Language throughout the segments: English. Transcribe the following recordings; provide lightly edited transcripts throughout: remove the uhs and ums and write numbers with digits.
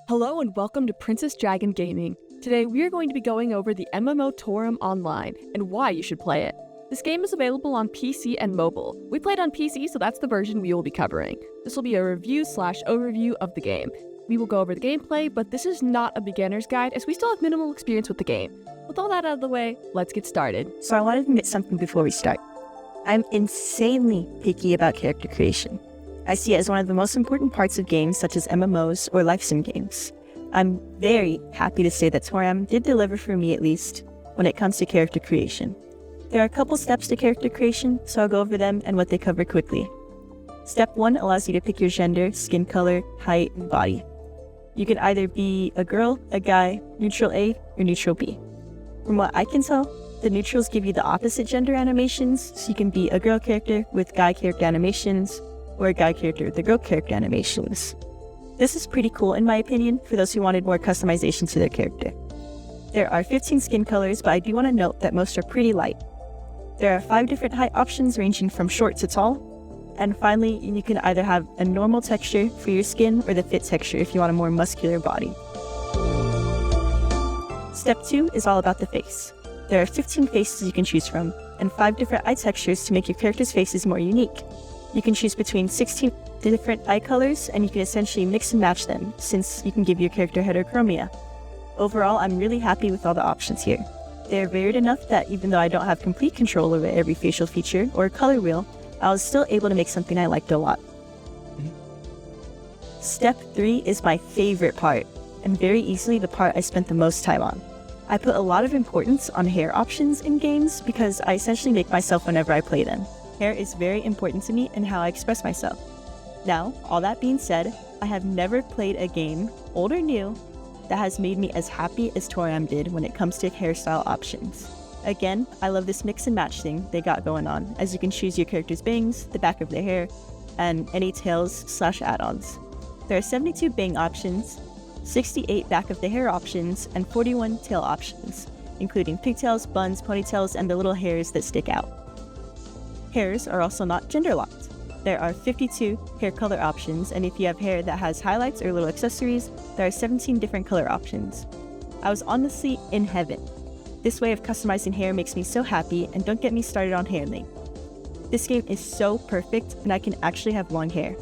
Hello and welcome to Princess Dragon Gaming. Today we are going to be going over the MMO Toram Online and why you should play it. This game is available on PC and mobile. We played on PC, so that's the version we will be covering. This will be a review/overview of the game. We will go over the gameplay, but this is not a beginner's guide as we still have minimal experience with the game. With all that out of the way, let's get started. So I wanted to admit something before we start. I'm insanely picky about character creation. I see it as one of the most important parts of games such as MMOs or life sim games. I'm very happy to say that Toram did deliver for me, at least, when it comes to character creation. There are a couple steps to character creation, so I'll go over them and what they cover quickly. Step 1 allows you to pick your gender, skin color, height, and body. You can either be a girl, a guy, neutral A, or neutral B. From what I can tell, the neutrals give you the opposite gender animations, so you can be a girl character with guy character animations, or a guy character with the girl character animations. This is pretty cool in my opinion for those who wanted more customization to their character. There are 15 skin colors, but I do want to note that most are pretty light. There are 5 different height options ranging from short to tall, and finally you can either have a normal texture for your skin or the fit texture if you want a more muscular body. Step 2 is all about the face. There are 15 faces you can choose from, and 5 different eye textures to make your character's faces more unique. You can choose between 16 different eye colors, and you can essentially mix and match them, since you can give your character heterochromia. Overall, I'm really happy with all the options here. They are varied enough that even though I don't have complete control over every facial feature or color wheel, I was still able to make something I liked a lot. Step 3 is my favorite part, and very easily the part I spent the most time on. I put a lot of importance on hair options in games because I essentially make myself whenever I play them. Hair is very important to me and how I express myself. Now, all that being said, I have never played a game, old or new, that has made me as happy as Toram did when it comes to hairstyle options. Again, I love this mix and match thing they got going on, as you can choose your character's bangs, the back of their hair, and any tails/add-ons. There are 72 bang options, 68 back of the hair options, and 41 tail options, including pigtails, buns, ponytails, and the little hairs that stick out. Hairs are also not gender locked. There are 52 hair color options, and if you have hair that has highlights or little accessories, there are 17 different color options. I was honestly in heaven. This way of customizing hair makes me so happy, and don't get me started on hair length. This game is so perfect, and I can actually have long hair.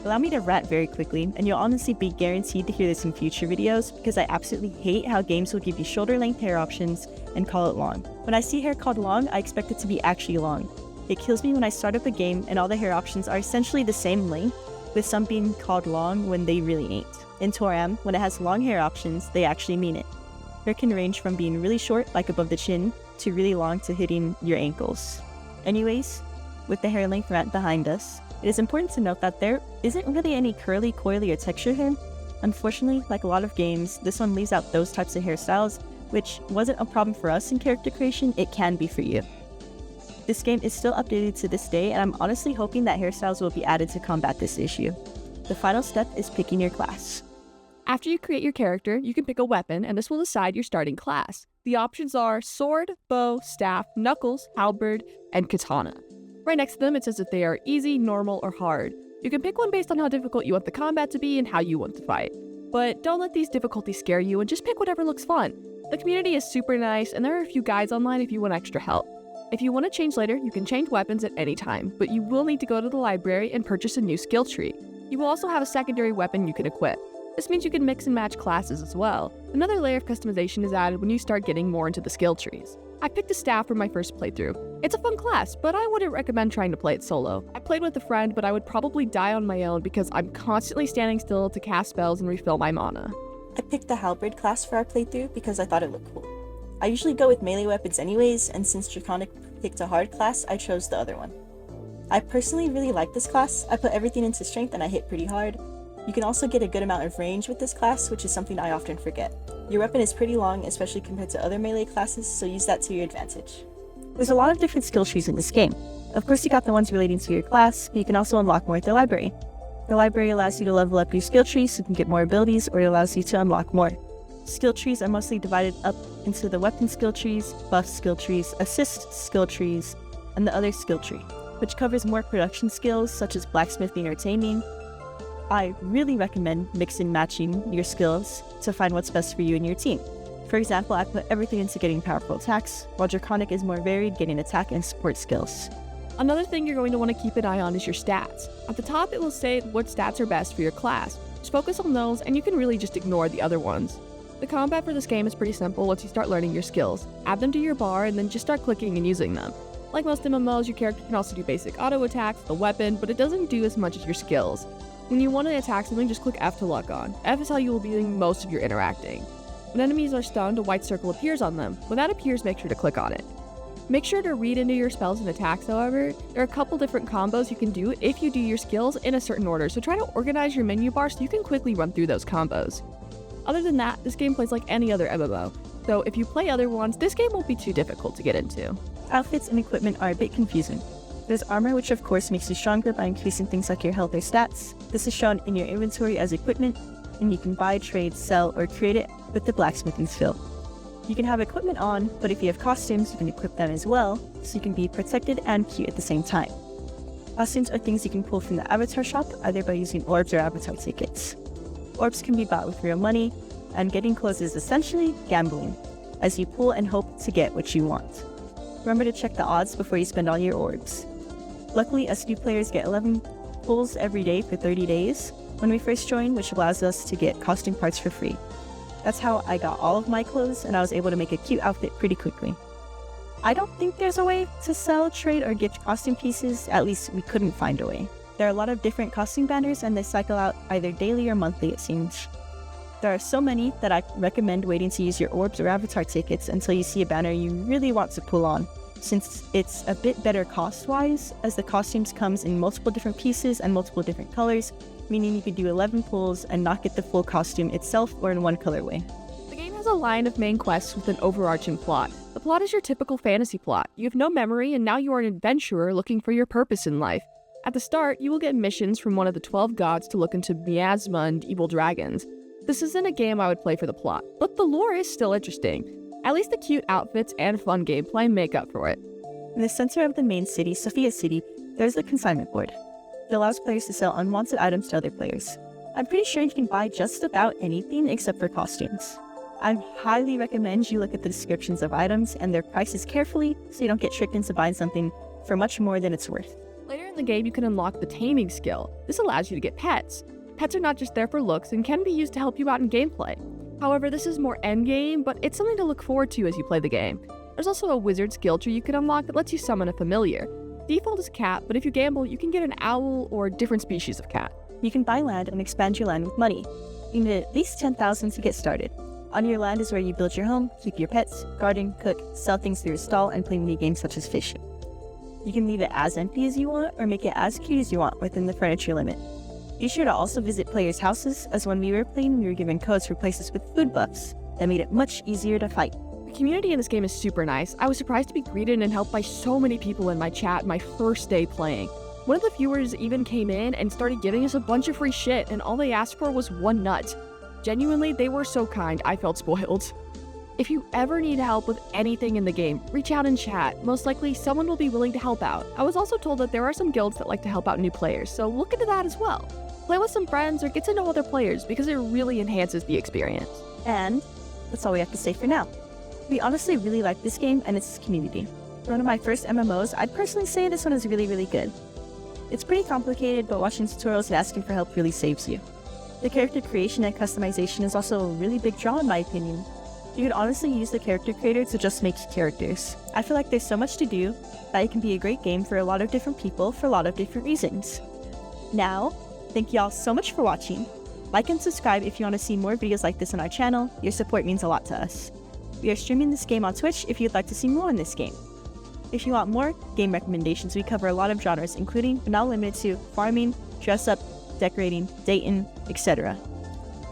Allow me to rant very quickly, and you'll honestly be guaranteed to hear this in future videos because I absolutely hate how games will give you shoulder length hair options and call it long. When I see hair called long, I expect it to be actually long. It kills me when I start up a game and all the hair options are essentially the same length, with some being called long when they really ain't. In Toram, when it has long hair options, they actually mean it. Hair can range from being really short, like above the chin, to really long to hitting your ankles. Anyways, with the hair length rant behind us, it is important to note that there isn't really any curly, coily, or texture hair. Unfortunately, like a lot of games, this one leaves out those types of hairstyles, which wasn't a problem for us in character creation, it can be for you. This game is still updated to this day, and I'm honestly hoping that hairstyles will be added to combat this issue. The final step is picking your class. After you create your character, you can pick a weapon, and this will decide your starting class. The options are sword, bow, staff, knuckles, halberd, and katana. Right next to them, it says if they are easy, normal, or hard. You can pick one based on how difficult you want the combat to be and how you want to fight. But don't let these difficulties scare you and just pick whatever looks fun. The community is super nice, and there are a few guides online if you want extra help. If you want to change later, you can change weapons at any time, but you will need to go to the library and purchase a new skill tree. You will also have a secondary weapon you can equip. This means you can mix and match classes as well. Another layer of customization is added when you start getting more into the skill trees. I picked a staff for my first playthrough. It's a fun class, but I wouldn't recommend trying to play it solo. I played with a friend, but I would probably die on my own because I'm constantly standing still to cast spells and refill my mana. I picked the halberd class for our playthrough because I thought it looked cool. I usually go with melee weapons anyways, and since Draconic picked a hard class, I chose the other one. I personally really like this class. I put everything into strength and I hit pretty hard. You can also get a good amount of range with this class, which is something I often forget. Your weapon is pretty long, especially compared to other melee classes, so use that to your advantage. There's a lot of different skill trees in this game. Of course you got the ones relating to your class, but you can also unlock more at the library. The library allows you to level up your skill tree so you can get more abilities, or it allows you to unlock more. Skill trees are mostly divided up into the weapon skill trees, buff skill trees, assist skill trees, and the other skill tree, which covers more production skills such as blacksmithing or taming. I really recommend mix and matching your skills to find what's best for you and your team. For example, I put everything into getting powerful attacks, while Draconic is more varied, getting attack and support skills. Another thing you're going to want to keep an eye on is your stats. At the top, it will say what stats are best for your class. Just focus on those, and you can really just ignore the other ones. The combat for this game is pretty simple once you start learning your skills. Add them to your bar, and then just start clicking and using them. Like most MMOs, your character can also do basic auto attacks, the weapon, but it doesn't do as much as your skills. When you want to attack something, just click F to lock on. F is how you will be doing most of your interacting. When enemies are stunned, a white circle appears on them. When that appears, make sure to click on it. Make sure to read into your spells and attacks, however. There are a couple different combos you can do if you do your skills in a certain order, so try to organize your menu bar so you can quickly run through those combos. Other than that, this game plays like any other MMO, so if you play other ones, this game won't be too difficult to get into. Outfits and equipment are a bit confusing. There's armor, which of course makes you stronger by increasing things like your health or stats. This is shown in your inventory as equipment, and you can buy, trade, sell, or create it with the blacksmithing skill. You can have equipment on, but if you have costumes, you can equip them as well, so you can be protected and cute at the same time. Costumes are things you can pull from the avatar shop, either by using orbs or avatar tickets. Orbs can be bought with real money, and getting clothes is essentially gambling, as you pull and hope to get what you want. Remember to check the odds before you spend all your orbs. Luckily, us new players get 11 pulls every day for 30 days when we first join, which allows us to get costume parts for free. That's how I got all of my clothes, and I was able to make a cute outfit pretty quickly. I don't think there's a way to sell, trade, or gift costume pieces, at least we couldn't find a way. There are a lot of different costume banners, and they cycle out either daily or monthly, it seems. There are so many that I recommend waiting to use your orbs or avatar tickets until you see a banner you really want to pull on, since it's a bit better cost-wise, as the costumes comes in multiple different pieces and multiple different colors, meaning you could do 11 pulls and not get the full costume itself or in one colorway. The game has a line of main quests with an overarching plot. The plot is your typical fantasy plot. You have no memory, and now you are an adventurer looking for your purpose in life. At the start, you will get missions from one of the 12 gods to look into miasma and evil dragons. This isn't a game I would play for the plot, but the lore is still interesting. At least the cute outfits and fun gameplay make up for it. In the center of the main city, Sophia City, there's the consignment board. It allows players to sell unwanted items to other players. I'm pretty sure you can buy just about anything except for costumes. I highly recommend you look at the descriptions of items and their prices carefully so you don't get tricked into buying something for much more than it's worth. Later in the game, you can unlock the taming skill. This allows you to get pets. Pets are not just there for looks and can be used to help you out in gameplay. However, this is more endgame, but it's something to look forward to as you play the game. There's also a wizard skill tree you can unlock that lets you summon a familiar. Default is cat, but if you gamble, you can get an owl or a different species of cat. You can buy land and expand your land with money. You need at least 10,000 to get started. On your land is where you build your home, keep your pets, garden, cook, sell things through a stall, and play mini games such as fishing. You can leave it as empty as you want, or make it as cute as you want within the furniture limit. Be sure to also visit players' houses, as when we were playing, we were given codes for places with food buffs that made it much easier to fight. The community in this game is super nice. I was surprised to be greeted and helped by so many people in my chat my first day playing. One of the viewers even came in and started giving us a bunch of free shit, and all they asked for was one nut. Genuinely, they were so kind, I felt spoiled. If you ever need help with anything in the game, reach out in chat. Most likely, someone will be willing to help out. I was also told that there are some guilds that like to help out new players, so look into that as well. Play with some friends or get to know other players because it really enhances the experience. And that's all we have to say for now. We honestly really like this game and its community. For one of my first MMOs, I'd personally say this one is really, really good. It's pretty complicated, but watching tutorials and asking for help really saves you. The character creation and customization is also a really big draw in my opinion. You could honestly use the character creator to just make characters. I feel like there's so much to do that it can be a great game for a lot of different people for a lot of different reasons. Now, thank you all so much for watching. Like and subscribe if you want to see more videos like this on our channel. Your support means a lot to us. We are streaming this game on Twitch if you'd like to see more in this game. If you want more game recommendations, we cover a lot of genres, including but not limited to farming, dress up, decorating, dating, etc.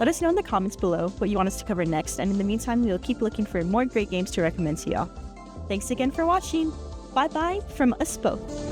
Let us know in the comments below what you want us to cover next, and in the meantime, we'll keep looking for more great games to recommend to y'all. Thanks again for watching. Bye bye from us both.